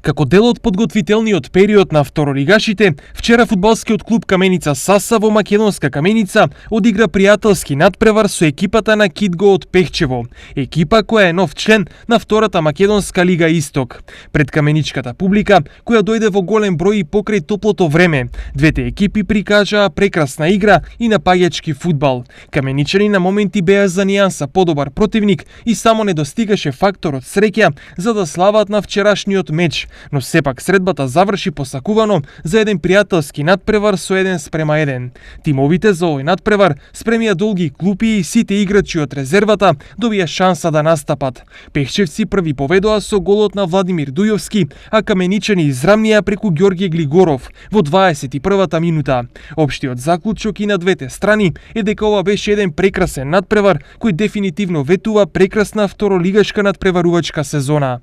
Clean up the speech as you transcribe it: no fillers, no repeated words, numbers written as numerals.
Како дел од подготвителниот период на второлигашите, вчера фудбалскиот клуб Каменица Саса во Македонска Каменица одигра пријателски надпревар со екипата на Кидго од Пехчево, екипа која е нов член на втората македонска лига Исток. Пред каменичката публика, која дојде во голем број и покрај топлото време, двете екипи прикажаа прекрасна игра и напаѓачки фудбал. Каменичани на моменти беа за нијанса подобар противник и само не достигаше факторот среќа за да слават на вчерашниот меч, но сепак средбата заврши посакувано за еден пријателски надпревар со 1:1. Тимовите за овој надпревар спремија долги клупи и сите играчи од резервата добија шанса да настапат. Пехчевци први поведоа со голот на Владимир Дујовски, а каменичани израмнија преку Ѓорѓе Глигоров во 21-та минута. Општиот заклучок и на двете страни е дека ова беше еден прекрасен надпревар кој дефинитивно ветува прекрасна второлигашка надпреварувачка сезона.